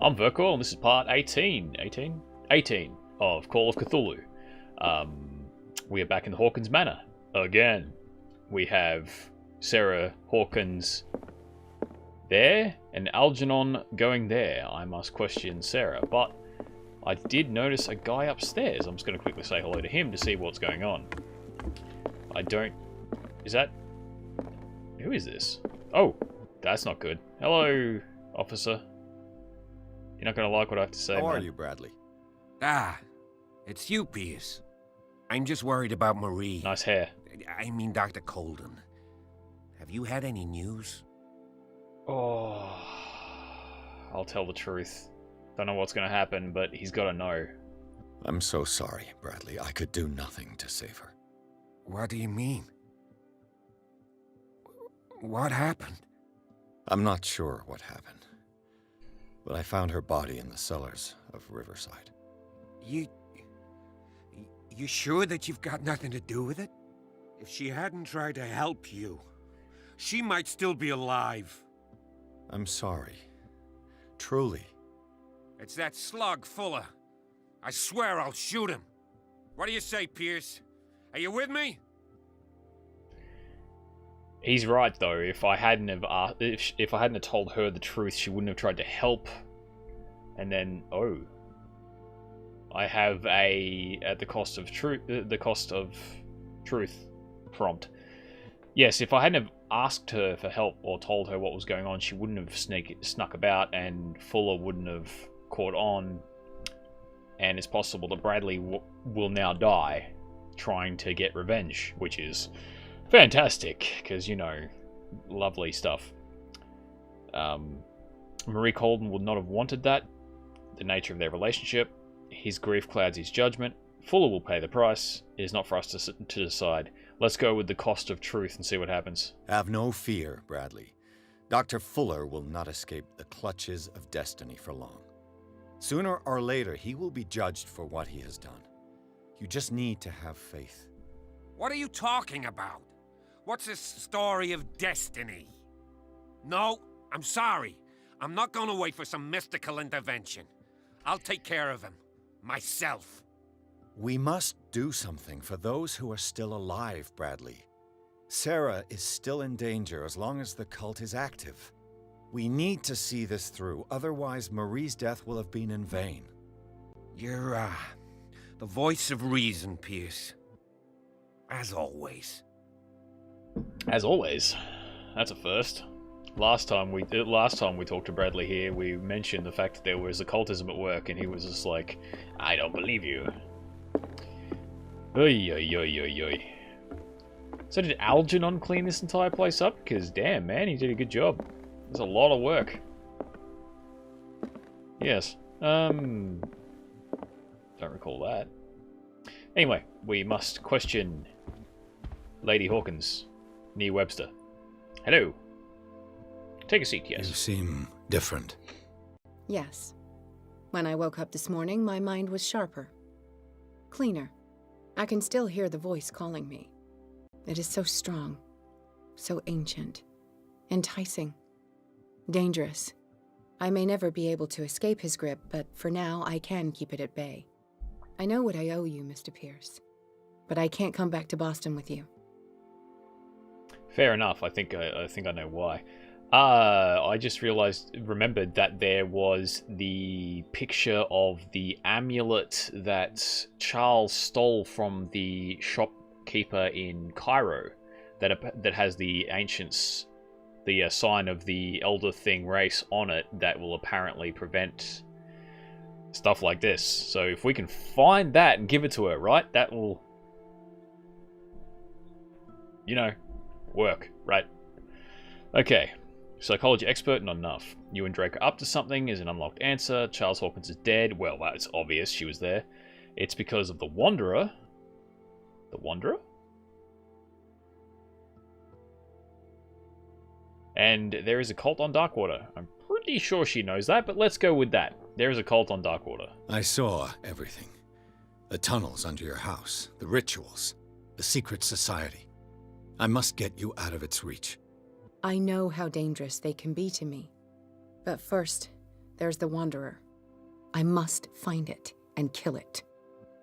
I'm Vercoil, and this is part 18 of Call of Cthulhu. We are back in the Hawkins Manor again. We have Sarah Hawkins there and Algernon going there. I must question Sarah, but I did notice a guy upstairs. I'm just going to quickly say hello to him to see what's going on. Is that... Who is this? Oh, that's not good. Hello, officer. You're not going to like what I have to say, How man. are you, Bradley? Ah, it's you, Pierce. I'm just worried about Marie. Nice hair. I mean Dr. Colden. Have you had any news? Oh, I'll tell the truth. Don't know what's going to happen, but he's got to know. I'm so sorry, Bradley. I could do nothing to save her. What do you mean? What happened? I'm not sure what happened, but I found her body in the cellars of Riverside. You sure that you've got nothing to do with it? If she hadn't tried to help you, she might still be alive. I'm sorry. Truly. It's that slug, Fuller. I swear I'll shoot him. What do you say, Pierce? Are you with me? He's right though. If I hadn't have if I hadn't have told her the truth, she wouldn't have tried to help. And then I have a at the cost of truth prompt. Yes, if I hadn't have asked her for help or told her what was going on, she wouldn't have snuck about, and Fuller wouldn't have caught on. And it's possible that Bradley will now die trying to get revenge, which is fantastic, because, you know, lovely stuff. Marie Colden would not have wanted that. The nature of their relationship. His grief clouds his judgment. Fuller will pay the price. It is not for us to decide. Let's go with the cost of truth and see what happens. Have no fear, Bradley. Dr. Fuller will not escape the clutches of destiny for long. Sooner or later, he will be judged for what he has done. You just need to have faith. What are you talking about? What's this story of destiny? No, I'm sorry. I'm not going to wait for some mystical intervention. I'll take care of him. Myself. We must do something for those who are still alive, Bradley. Sarah is still in danger as long as the cult is active. We need to see this through, otherwise Marie's death will have been in vain. You're, the voice of reason, Pierce. As always. As always. That's a first. Last time we talked to Bradley here, we mentioned the fact that there was occultism at work, and he was just like, I don't believe you. Oy, oy, oy, oy, oy. So did Algernon clean this entire place up? Because damn, man, he did a good job. There's a lot of work. Yes. Don't recall that. Anyway, we must question Lady Hawkins, Nee Webster. Hello. Take a seat, yes. You seem different. Yes. When I woke up this morning, my mind was sharper. Cleaner. I can still hear the voice calling me. It is so strong, so ancient, enticing, dangerous. I may never be able to escape his grip, but for now I can keep it at bay. I know what I owe you, Mr. Pierce, but I can't come back to Boston with you. Fair enough. I think I know why. I just remembered that there was the picture of the amulet that Charles stole from the shopkeeper in Cairo, that has the ancients, the sign of the Elder Thing race on it, that will apparently prevent stuff like this. So if we can find that and give it to her, right, that will, you know, work, right? Okay. Psychology expert, not enough. You and Drake are up to something is an unlocked answer. Charles Hawkins is dead. Well, that's obvious. She was there. It's because of the Wanderer. The Wanderer? And there is a cult on Darkwater. I'm pretty sure she knows that, but let's go with that. There is a cult on Darkwater. I saw everything. The tunnels under your house, the rituals, the secret society. I must get you out of its reach. I know how dangerous they can be to me. But first, there's the Wanderer. I must find it and kill it.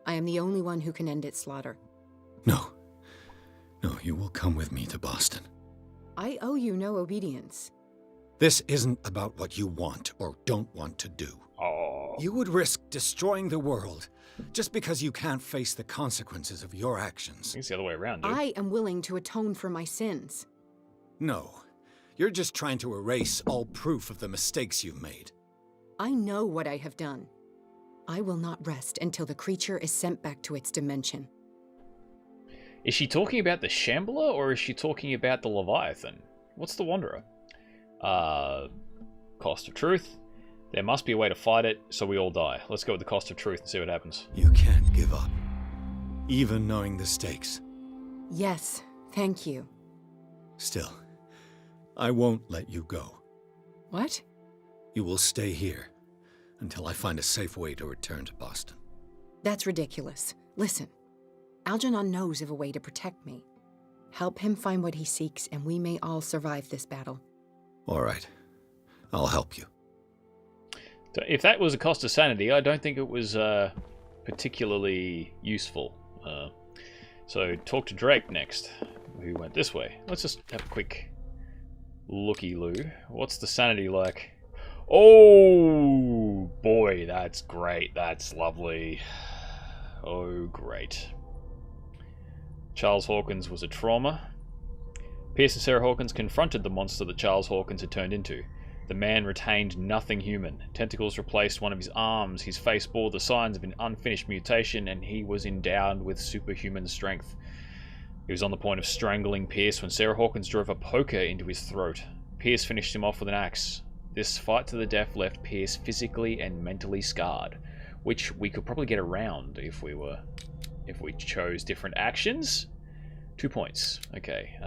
I am the only one who can end its slaughter. No. No, you will come with me to Boston. I owe you no obedience. This isn't about what you want or don't want to do. Oh. You would risk destroying the world just because you can't face the consequences of your actions. I think it's the other way around, dude. I am willing to atone for my sins. No. You're just trying to erase all proof of the mistakes you've made. I know what I have done. I will not rest until the creature is sent back to its dimension. Is she talking about the Shambler, or is she talking about the Leviathan? What's the Wanderer? Cost of truth. There must be a way to fight it, so we all die. Let's go with the cost of truth and see what happens. You can't give up, even knowing the stakes. Yes, thank you. Still, I won't let you go. What? You will stay here until I find a safe way to return to Boston. That's ridiculous. Listen, Algernon knows of a way to protect me. Help him find what he seeks, and we may all survive this battle. All right. I'll help you. So if that was a cost of sanity, I don't think it was particularly useful. So talk to Drake next, who went this way. Let's just have a quick looky-loo. What's the sanity like? Oh, boy, that's great. That's lovely. Oh, great. Charles Hawkins was a trauma. Pierce and Sarah Hawkins confronted the monster that Charles Hawkins had turned into. The man retained nothing human. Tentacles replaced one of his arms, his face bore the signs of an unfinished mutation, and he was endowed with superhuman strength. He was on the point of strangling Pierce when Sarah Hawkins drove a poker into his throat. Pierce finished him off with an axe. This fight to the death left Pierce physically and mentally scarred, which we could probably get around if we chose different actions. 2 points. Okay.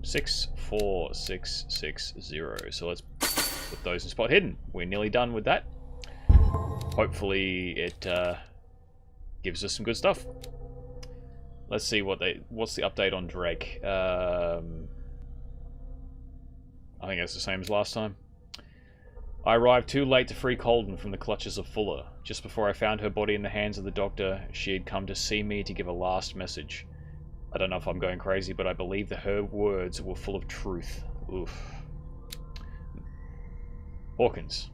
6, 4, 6, 6, 0. So let's put those in spot hidden. We're nearly done with that. Hopefully it gives us some good stuff. Let's see what's the update on Drake. I think it's the same as last time. I arrived too late to free Colden from the clutches of Fuller. Just before I found her body in the hands of the doctor, she had come to see me to give a last message. I don't know if I'm going crazy, but I believe that her words were full of truth. Oof. Hawkins.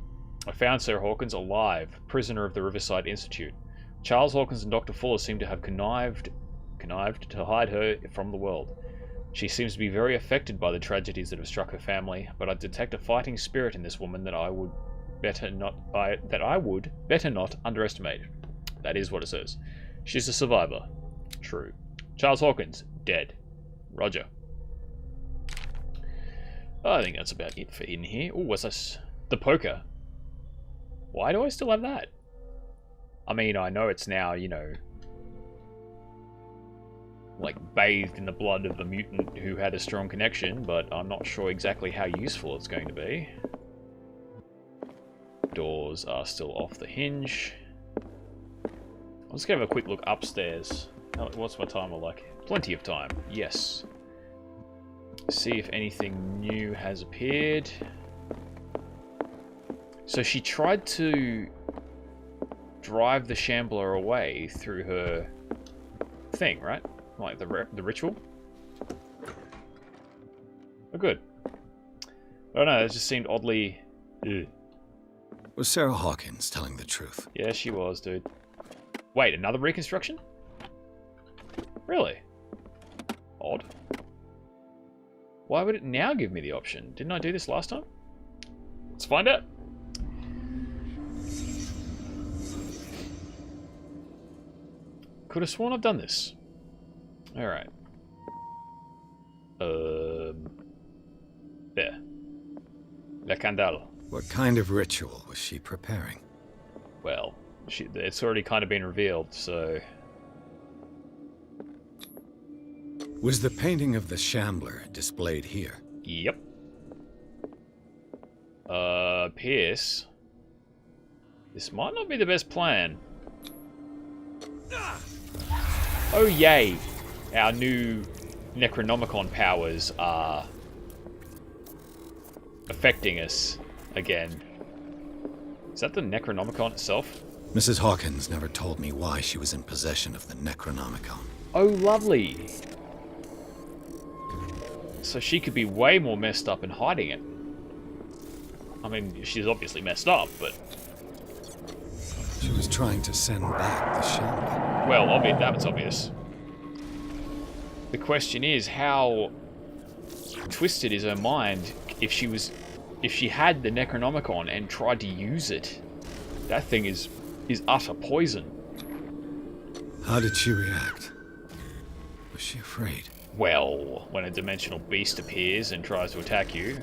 I found Sarah Hawkins alive, prisoner of the Riverside Institute. Charles Hawkins and Dr. Fuller seem to have connived to hide her from the world. She seems to be very affected by the tragedies that have struck her family, but I detect a fighting spirit in this woman that I would better not underestimate. That is what it says. She's a survivor. True. Charles Hawkins, dead. Roger. I think that's about it for in here. Oh, what's this? The poker. Why do I still have that? I mean, I know it's now, you know, like bathed in the blood of the mutant who had a strong connection, but I'm not sure exactly how useful it's going to be. Doors are still off the hinge. I'll just have a quick look upstairs. What's my timer like? Plenty of time. Yes. See if anything new has appeared. So she tried to drive the Shambler away through her thing, right? Like the ritual? Oh, good. I don't know, it just seemed oddly... Ugh. Was Sarah Hawkins telling the truth? Yeah, she was, dude. Wait, another reconstruction? Really? Odd. Why would it now give me the option? Didn't I do this last time? Let's find out. Could have sworn I've done this. Alright. There. La Candale. What kind of ritual was she preparing? Well, it's already kind of been revealed, so... Was the painting of the Shambler displayed here? Yep. Pierce. This might not be the best plan. Oh, yay! Our new Necronomicon powers are affecting us again. Is that the Necronomicon itself? Mrs. Hawkins never told me why she was in possession of the Necronomicon. Oh, lovely. So she could be way more messed up and hiding it. I mean, she's obviously messed up, but... She was trying to send back the Shambler. Well, that's obvious. The question is, how twisted is her mind if she had the Necronomicon and tried to use it? That thing is utter poison. How did she react? Was she afraid? Well, when a dimensional beast appears and tries to attack you,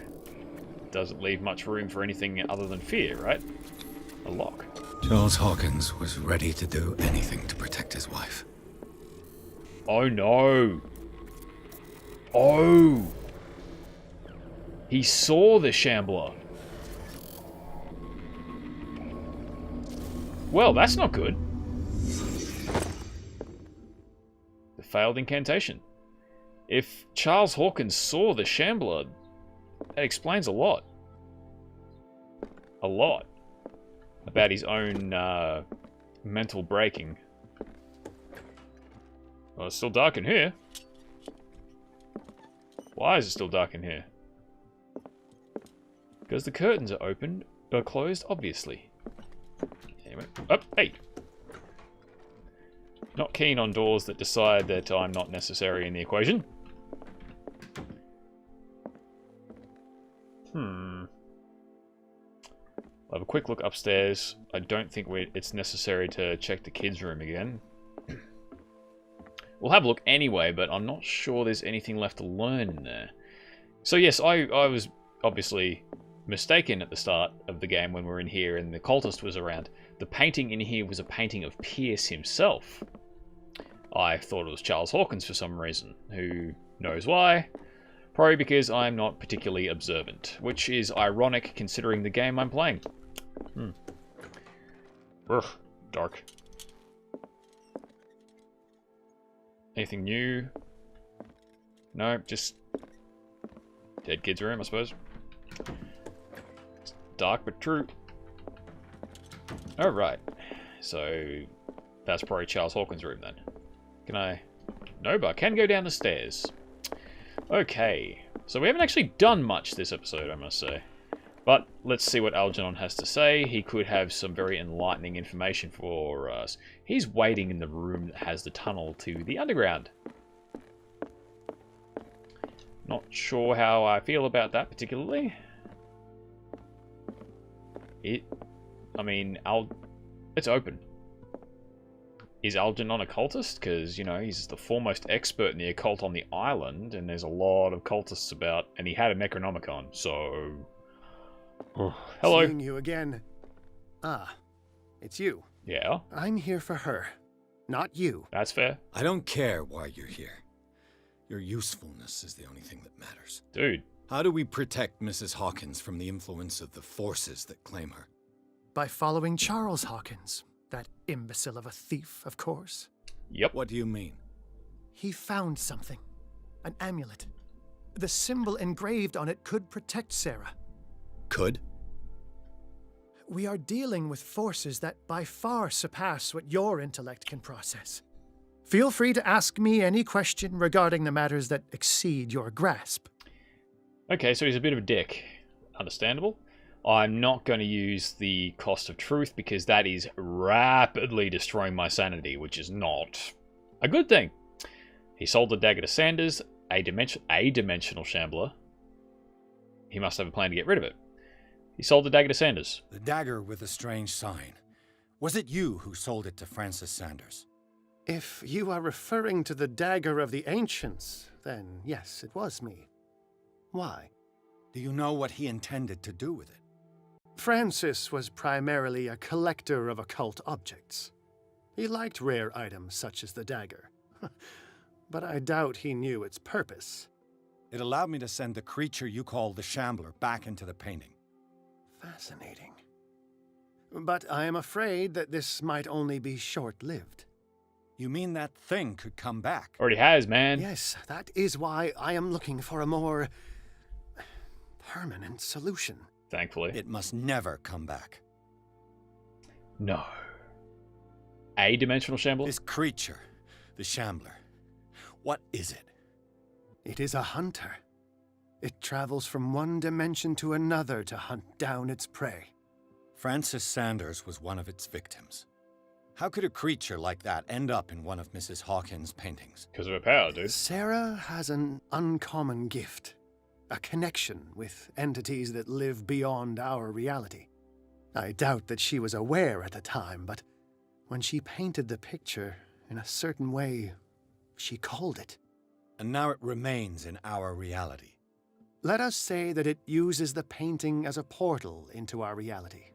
it doesn't leave much room for anything other than fear, right? A lock. Charles Hawkins was ready to do anything to protect his wife. Oh no! Oh! He saw the Shambler. Well, that's not good. The failed incantation. If Charles Hawkins saw the Shambler, that explains a lot. A lot. About his own mental breaking. Well, it's still dark in here. Why is it still dark in here? Because the curtains are open, or closed, obviously. Anyway, up, hey! Not keen on doors that decide that I'm not necessary in the equation. I'll have a quick look upstairs. I don't think it's necessary to check the kids' room again. We'll have a look anyway, but I'm not sure there's anything left to learn in there. So yes, I was obviously mistaken at the start of the game when we were in here and the cultist was around. The painting in here was a painting of Pierce himself. I thought it was Charles Hawkins for some reason. Who knows why? Probably because I'm not particularly observant, which is ironic considering the game I'm playing. Ugh, dark. Anything new? No, just dead kid's room, I suppose. It's dark but true. Alright, so that's probably Charles Hawkins' room then. Can I? No, but I can go down the stairs. Okay, so we haven't actually done much this episode, I must say. But let's see what Algernon has to say. He could have some very enlightening information for us. He's waiting in the room that has the tunnel to the underground. Not sure how I feel about that particularly. It's open. Is Algernon a cultist? Because, you know, he's the foremost expert in the occult on the island, and there's a lot of cultists about, and he had a Necronomicon, so... Oh, hello. Seeing you again. Ah, it's you. Yeah? I'm here for her, not you. That's fair. I don't care why you're here. Your usefulness is the only thing that matters. Dude. How do we protect Mrs. Hawkins from the influence of the forces that claim her? By following Charles Hawkins. That imbecile of a thief, of course. Yep. What do you mean? He found something. An amulet. The symbol engraved on it could protect Sarah. Could? We are dealing with forces that by far surpass what your intellect can process. Feel free to ask me any question regarding the matters that exceed your grasp. Okay, so he's a bit of a dick. Understandable. I'm not going to use the cost of truth because that is rapidly destroying my sanity, which is not a good thing. He sold the dagger to Sanders, a dimensional shambler. He must have a plan to get rid of it. He sold the dagger to Sanders. The dagger with a strange sign. Was it you who sold it to Francis Sanders? If you are referring to the dagger of the ancients, then yes, it was me. Why? Do you know what he intended to do with it? Francis was primarily a collector of occult objects. He liked rare items such as the dagger. But I doubt he knew its purpose. It allowed me to send the creature you call the Shambler back into the painting. Fascinating. But I am afraid that this might only be short-lived. You mean that thing could come back? Already has, man. Yes, that is why I am looking for a more permanent solution. Thankfully. It must never come back. No. A dimensional shambler? This creature, the Shambler, what is it? It is a hunter. It travels from one dimension to another to hunt down its prey. Francis Sanders was one of its victims. How could a creature like that end up in one of Mrs. Hawkins' paintings? Because of her power, dude. Sarah has an uncommon gift. A connection with entities that live beyond our reality. I doubt that she was aware at the time, but when she painted the picture in a certain way, she called it. And now it remains in our reality. Let us say that it uses the painting as a portal into our reality,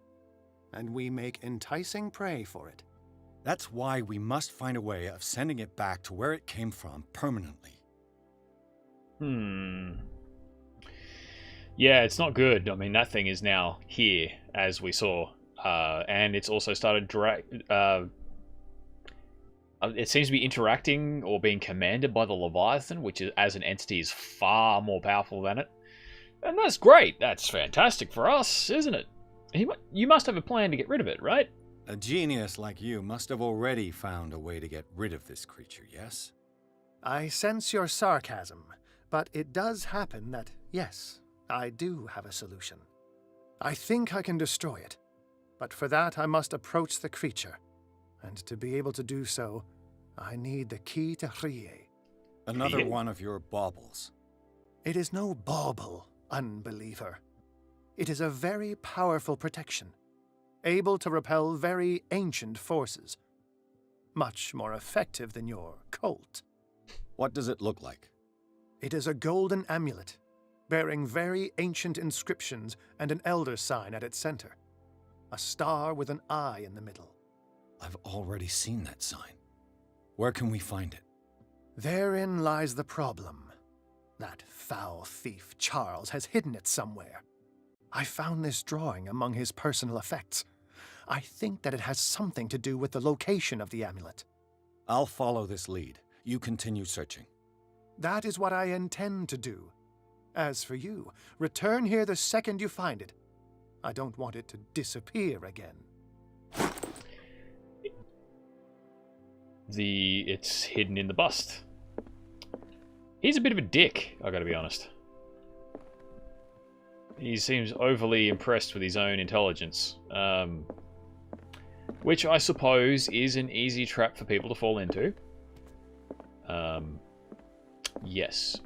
and we make enticing prey for it. That's why we must find a way of sending it back to where it came from permanently. Yeah, it's not good. I mean, that thing is now here, as we saw. And it's also started it seems to be interacting or being commanded by the Leviathan, which is, as an entity is far more powerful than it. And that's great. That's fantastic for us, isn't it? You must have a plan to get rid of it, right? A genius like you must have already found a way to get rid of this creature, yes? I sense your sarcasm, but it does happen that, yes, I do have a solution. I think I can destroy it, but for that I must approach the creature, and to be able to do so, I need the key to Rie. Another one of your baubles. It is no bauble, unbeliever. It is a very powerful protection, able to repel very ancient forces. Much more effective than your cult. What does it look like? It is a golden amulet, bearing very ancient inscriptions and an elder sign at its center. A star with an eye in the middle. I've already seen that sign. Where can we find it? Therein lies the problem. That foul thief Charles has hidden it somewhere. I found this drawing among his personal effects. I think that it has something to do with the location of the amulet. I'll follow this lead. You continue searching. That is what I intend to do. As for you, return here the second you find it. I don't want it to disappear again. It's hidden in the bust. He's a bit of a dick, I gotta be honest. He seems overly impressed with his own intelligence. Which I suppose is an easy trap for people to fall into. Yes.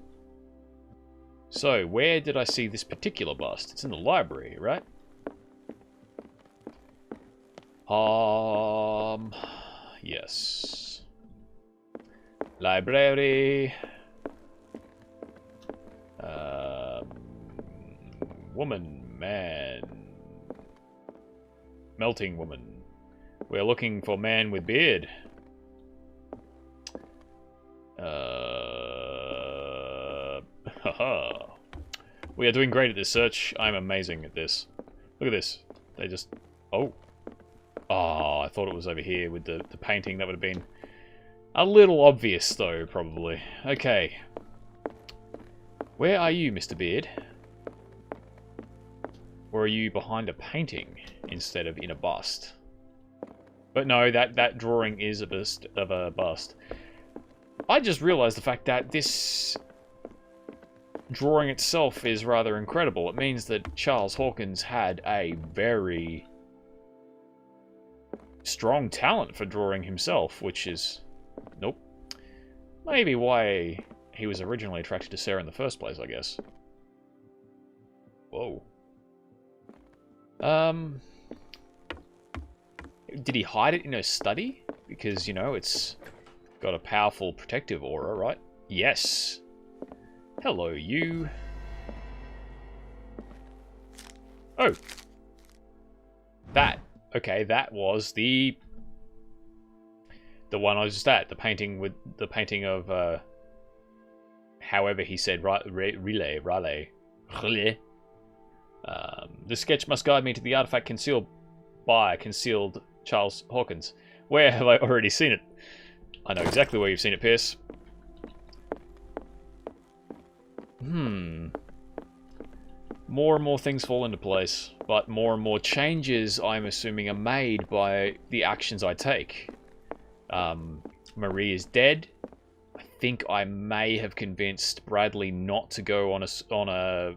So, where did I see this particular bust? It's in the library, right? Yes. Library. Woman, man. Melting woman. We're looking for man with beard. Haha. We are doing great at this search. I'm amazing at this. Look at this. They just... Oh. Oh, I thought it was over here with the painting. That would have been a little obvious, though, probably. Okay. Where are you, Mr. Beard? Or are you behind a painting instead of in a bust? But no, that drawing is a bust of a bust. I just realized the fact that this drawing itself is rather incredible. It means that Charles Hawkins had a very strong talent for drawing himself, which is... Nope. Maybe why he was originally attracted to Sarah in the first place, I guess. Whoa. Did he hide it in her study? Because, you know, it's got a powerful protective aura, right? Yes. Hello, you. Oh. That. Okay, that was the one I was just at. The painting with the painting of, however he said, Raleigh. The sketch must guide me to the artifact concealed Charles Hawkins. Where have I already seen it? I know exactly where you've seen it, Pierce. More and more things fall into place, but more and more changes, I'm assuming, are made by the actions I take. Marie is dead. I think I may have convinced Bradley not to go on a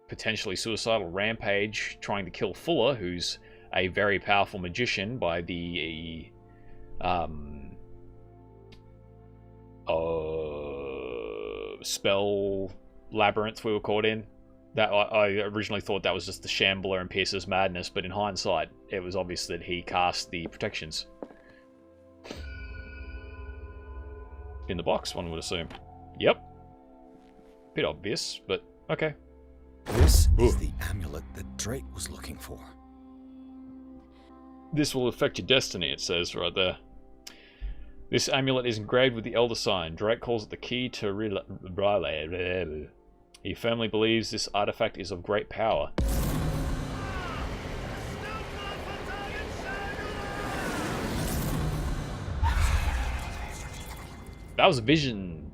potentially suicidal rampage trying to kill Fuller, who's a very powerful magician, by the spell labyrinth we were caught in. That I originally thought that was just the Shambler and Pierce's madness, but in hindsight, it was obvious that he cast the protections. In the box, one would assume. Yep. Bit obvious, but okay. This is the amulet that Drake was looking for. This will affect your destiny, it says right there. This amulet is engraved with the Elder Sign. Drake calls it the key to He firmly believes this artifact is of great power. That was a vision.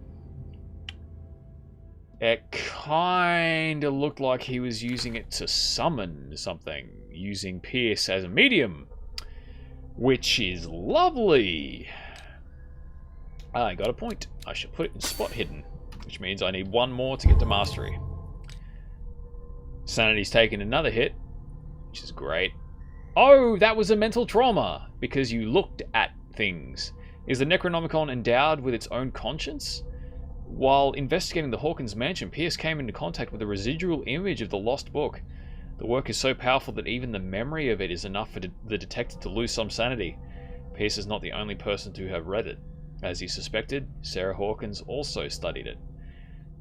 It kinda looked like he was using it to summon something, using Pierce as a medium, which is lovely. I got a point. I should put it in spot hidden, which means I need one more to get to mastery. Sanity's taken another hit, which is great. Oh, that was a mental trauma, because you looked at things. Is the Necronomicon endowed with its own conscience? While investigating the Hawkins mansion, Pierce came into contact with a residual image of the lost book. The work is so powerful that even the memory of it is enough for the detective to lose some sanity. Pierce is not the only person to have read it. As he suspected, Sarah Hawkins also studied it.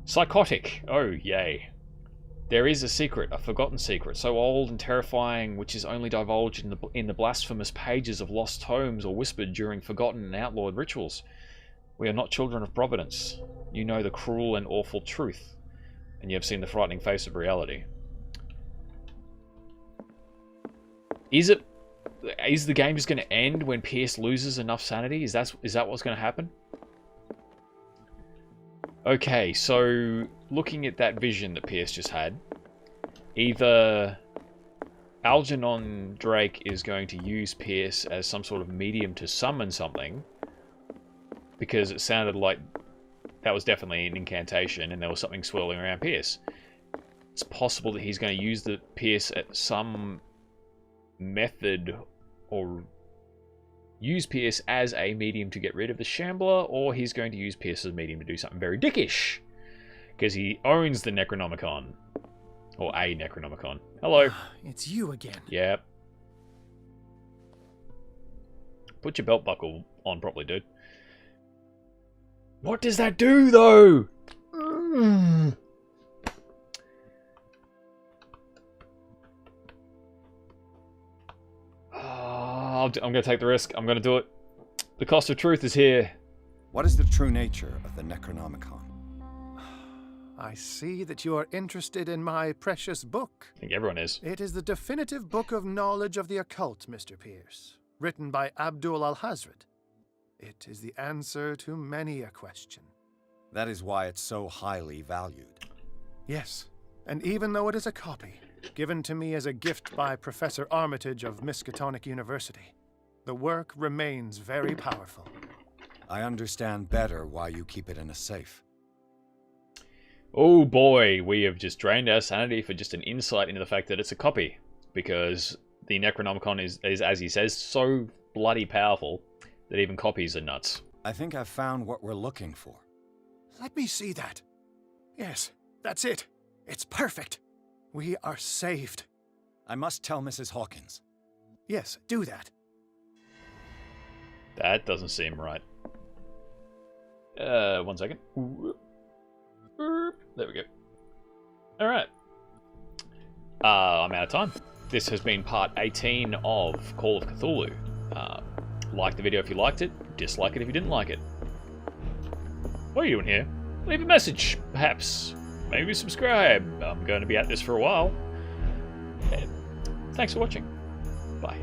Psychotic! Oh, yay. There is a secret, a forgotten secret, so old and terrifying, which is only divulged in the blasphemous pages of lost tomes or whispered during forgotten and outlawed rituals. We are not children of Providence. You know the cruel and awful truth, and you have seen the frightening face of reality. Is the game just going to end when Pierce loses enough sanity? Is that what's going to happen? Okay, so looking at that vision that Pierce just had, either Algernon Drake is going to use Pierce as some sort of medium to summon something, because it sounded like that was definitely an incantation and there was something swirling around Pierce. It's possible that he's going to use the Pierce at some method, or use Pierce as a medium to get rid of the Shambler, or he's going to use Pierce as a medium to do something very dickish, because he owns the Necronomicon, or a Necronomicon. Hello. It's you again. Yep. Put your belt buckle on properly, dude. What does that do, though? I'm going to take the risk. I'm going to do it. The cost of truth is here. What is the true nature of the Necronomicon? I see that you are interested in my precious book. I think everyone is. It is the definitive book of knowledge of the occult, Mr. Pierce, written by Abdul al-Hazred. It is the answer to many a question. That is why it's so highly valued. Yes, and even though it is a copy, given to me as a gift by Professor Armitage of Miskatonic University, the work remains very powerful. I understand better why you keep it in a safe. Oh boy, we have just drained our sanity for just an insight into the fact that it's a copy. Because the Necronomicon is, as he says, so bloody powerful that even copies are nuts. I think I've found what we're looking for. Let me see that. Yes, that's it. It's perfect. We are saved. I must tell Mrs. Hawkins. Yes, do that. That doesn't seem right. 1 second. There we go. Alright. I'm out of time. This has been part 18 of Call of Cthulhu. Like the video if you liked it, dislike it if you didn't like it. What are you doing here? Leave a message, perhaps. Maybe subscribe. I'm going to be at this for a while. Thanks for watching. Bye.